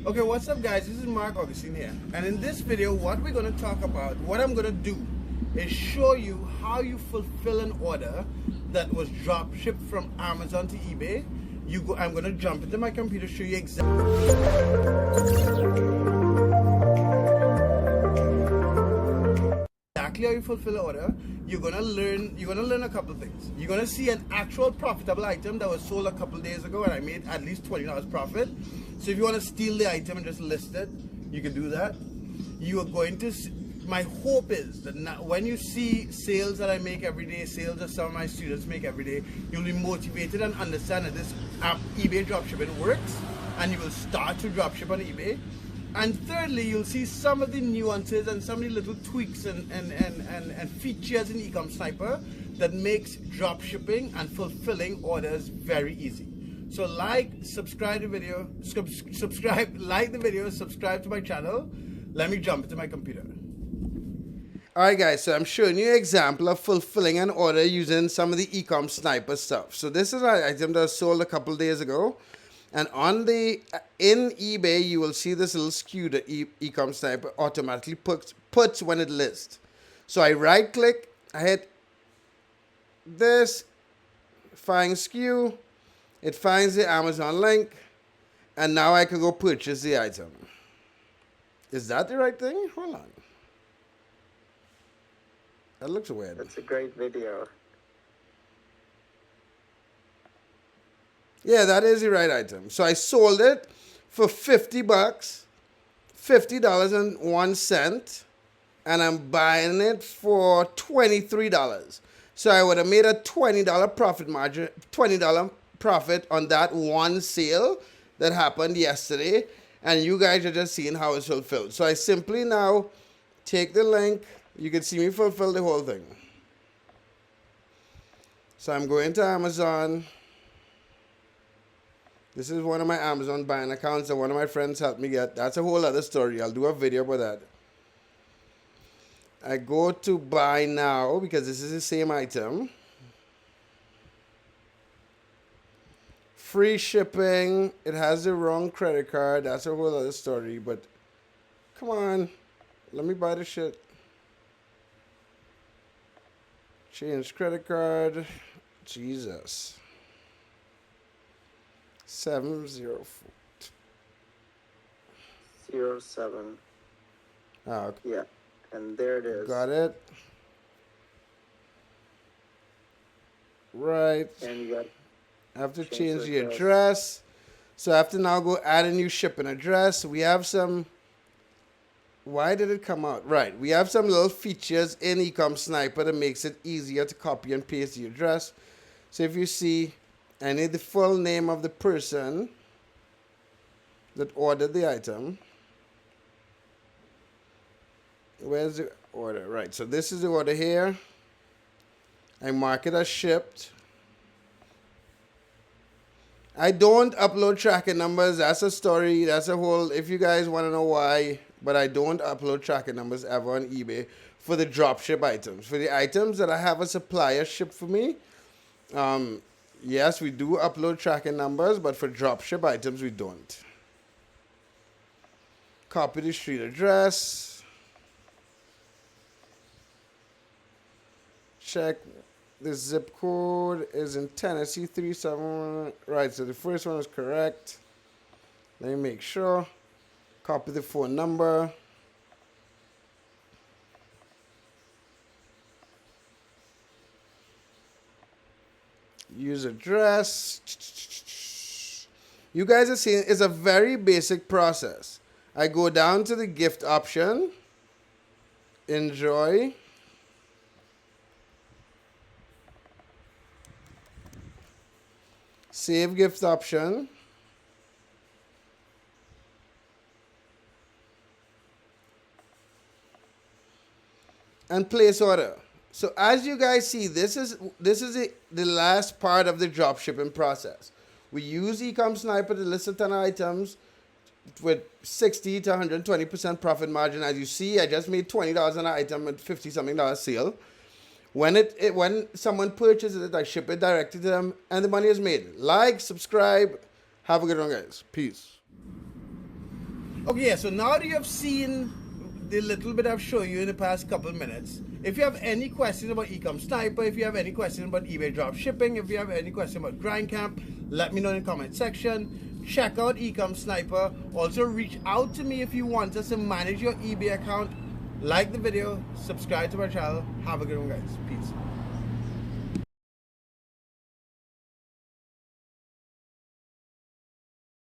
Okay, what's up guys, this is Mark Augustine here, and in this video what we're going to talk about, what I'm going to do is show you how you fulfill an order that was drop shipped from Amazon to eBay. I'm going to jump into my computer, show you exactly how you fulfill an order. You're gonna learn a couple of things. You're gonna see an actual profitable item that was sold a couple of days ago and I made at least $20 profit. So if you want to steal the item and just list it, you can do that. You are going to my hope is that when you see sales that I make every day, sales that some of my students make every day, you'll be motivated and understand that this app eBay dropshipping works, and you will start to dropship on eBay. And thirdly, you'll see some of the nuances and some of the little tweaks and features in Ecom Sniper that makes dropshipping and fulfilling orders very easy. So subscribe to the video, like the video, subscribe to my channel. Let me jump into my computer. Alright guys, so I'm showing you an example of fulfilling an order using some of the Ecom Sniper stuff. So this is an item that was sold a couple of days ago. And in eBay, you will see this little SKU that Ecom Sniper automatically puts when it lists. So I right click, I hit this, find SKU, it finds the Amazon link, and now I can go purchase the item. Is that the right thing? Hold on. That looks weird. That's a great video. Yeah, that is the right item. So I sold it for $50, $50.01, and I'm buying it for $23. So I would have made a $20 profit margin, $20 profit on that one sale that happened yesterday, and you guys are just seeing how it's fulfilled. So I simply now take the link. You can see me fulfill the whole thing. So I'm going to Amazon. This is one of my Amazon buying accounts that one of my friends helped me get. That's a whole other story. I'll do a video about that. I go to buy now because this is the same item. Free shipping. It has the wrong credit card. That's a whole other story. But come on. Let me buy the shit. Change credit card. Jesus. 70407. Oh, okay. Yeah, and there it is. Got it. Right. And you got. I have to change the address. So I have to now go add a new shipping address. We have some. Why did it come out? Right. We have some little features in Ecom Sniper that makes it easier to copy and paste the address. So if you see, I need the full name of the person that ordered the item. Where's the order? Right, so this is the order here. I mark it as shipped. I don't upload tracking numbers. That's a story. That's a whole, if you guys want to know why, but I don't upload tracking numbers ever on eBay for the dropship items. For the items that I have a supplier ship for me, yes, we do upload tracking numbers, but for dropship items, we don't. Copy the street address. Check the zip code is in Tennessee 371. Right, so the first one is correct. Let me make sure. Copy the phone number. Use address. You guys are seeing it's a very basic process. I go down to the gift option. Enjoy. Save gift option. And place order. So as you guys see, this is the last part of the drop shipping process. We use Ecom Sniper to list a ton of items with 60 to 120% profit margin. As you see, I just made $20 on an item at $50-something sale. When someone purchases it, I ship it directly to them, and the money is made. Like, subscribe. Have a good one, guys. Peace. Okay, yeah, so now that you have seen the little bit I've shown you in the past couple minutes, if you have any questions about Ecom Sniper, if you have any questions about eBay drop shipping, if you have any questions about Grind Camp, let me know in the comment section. Check out Ecom Sniper. Also reach out to me if you want us to manage your eBay account. Like the video, subscribe to my channel. Have a good one, guys. Peace.